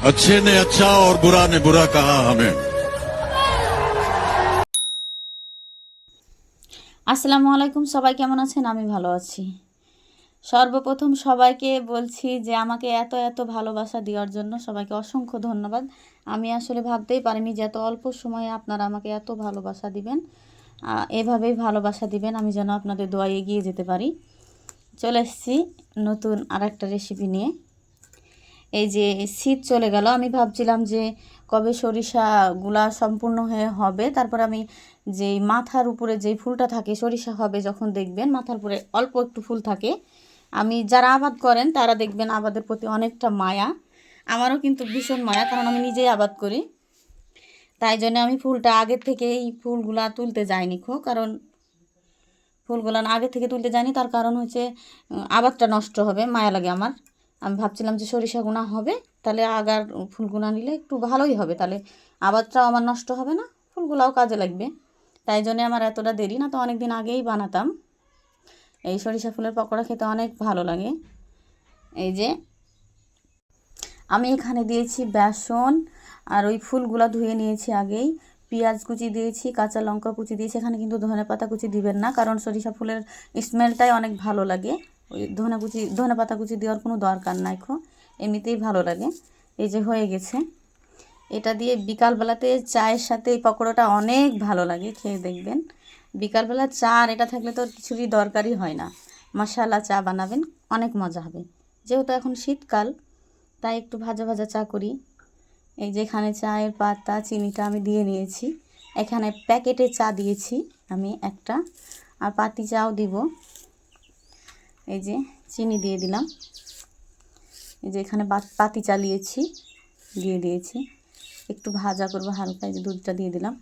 अच्छे ने अच्छा और बुरा ने बुरा कहा हमें। আসসালামু আলাইকুম, সবাই কেমন আছেন? আমি ভালো আছি। সর্বপ্রথম সবাইকে বলছি যে আমাকে এত এত ভালোবাসা দেওয়ার জন্য সবাইকে অসংখ্য ধন্যবাদ। আমি আসলে ভাবতেই পারিনি যে এত অল্প সময়ে আপনারা আমাকে এত ভালোবাসা দিবেন। এভাবেই ভালোবাসা দিবেন, আমি যেন আপনাদের দোয়ায় এগিয়ে যেতে পারি। চলে এসেছি নতুন আরেকটা রেসিপি নিয়ে। এই যে শীত চলে গেল, আমি ভাবছিলাম যে কবে সরিষাগুলা সম্পূর্ণ হয়ে হবে, তারপর আমি যেই মাথার উপরে যেই ফুলটা থাকে, সরিষা হবে যখন দেখবেন মাথার উপরে অল্প একটু ফুল থাকে। আমি যারা আবাদ করেন তারা দেখবেন আবাদের প্রতি অনেকটা মায়া, আমারও কিন্তু ভীষণ মায়া, কারণ আমি নিজেই আবাদ করি। তাই জন্য আমি ফুলটা আগের থেকে এই ফুলগুলা তুলতে যাইনি কারণ ফুলগুলা আগে থেকে তুলতে যাইনি, তার কারণ হচ্ছে আবাদটা নষ্ট হবে, মায়া লাগে আমার। আমি ভাবছিলাম যে সরিষা গুনা হবে, তাহলে আগার ফুলগুনা নিলে একটু ভালোই হবে, তাহলে আবাদটাও আমার নষ্ট হবে না, ফুলগুলাও কাজে লাগবে। তাই জন্য আমার এতটা দেরি না, তো অনেক দিন আগেই বানাতাম। এই সরিষা ফুলের পকোড়া খেতে অনেক ভালো লাগে। এই যে আমি এখানে দিয়েছি বেসন, আর ওই ফুলগুলা ধুয়ে নিয়েছি আগেই, পেঁয়াজ কুচি দিয়েছি, কাঁচা লঙ্কা কুচি দিয়েছি। এখানে কিন্তু ধনেপাতা কুচি দিবেন না, কারণ সরিষা ফুলের স্মেলটাই অনেক ভালো লাগে। ওই ধনেপাতা কুচি দেওয়ার কোনো দরকার নাই, এমনিতেই ভালো লাগে। এই যে হয়ে গেছে, এটা দিয়ে বিকালবেলাতে চায়ের সাথে এই পকোড়াটা অনেক ভালো লাগে, খেয়ে দেখবেন। বিকালবেলা চা আর এটা থাকলে তো কিছুরই দরকারই হয় না। মশালা চা বানাবেন, অনেক মজা হবে। যেহেতু এখন শীতকাল, তাই একটু ভাজা ভাজা চা করি। এই যে এখানে চায়ের পাতা চিনিটা আমি দিয়ে নিয়েছি। এখানে প্যাকেটে চা দিয়েছি আমি একটা, আর পাতি চাও দিব। এই যে চিনি দিয়ে দিলাম। এই যে এখানে পাতি চা নিয়েছি, দিয়ে দিয়েছি। একটু ভাজা করবো হালকা। এই যে দুধটা দিয়ে দিলাম,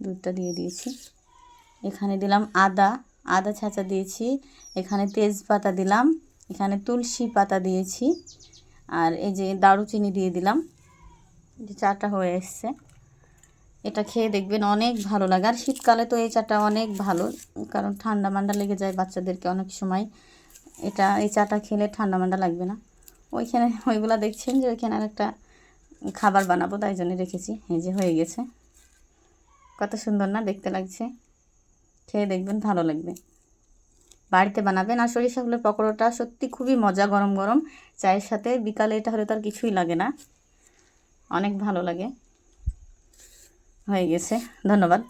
দুধটা দিয়ে দিয়েছি। এখানে দিলাম আদা ছাঁচা দিয়েছি। এখানে তেজপাতা দিলাম, এখানে তুলসী পাতা দিয়েছি, আর এই যে দারুচিনি দিয়ে দিলাম। যে চাটা হয়ে এসছে, এটা খেয়ে দেখবেন অনেক ভালো লাগে। আর শীতকালে তো এই চাটা অনেক ভালো, কারণ ঠান্ডা মান্ডা লেগে যায় বাচ্চাদেরকে অনেক সময়। এই চাটা খেলে ঠান্ডা মান্ডা লাগবে না। ওইগুলা দেখছেন যে ওইখানে আর একটা খাবার বানাবো, তাই জন্য রেখেছি। এই যে হয়ে গেছে, কত সুন্দর না দেখতে লাগছে। খেয়ে দেখবেন ভালো লাগবে, বাড়িতে বানাবেন। আর সরিষা ফুলের পকোড়াটা সত্যি খুবই মজা, গরম গরম চায়ের সাথে। বিকালে এটা হলে তার কিছুই লাগে না, অনেক ভালো লাগে। হয়ে গেছে, ধন্যবাদ।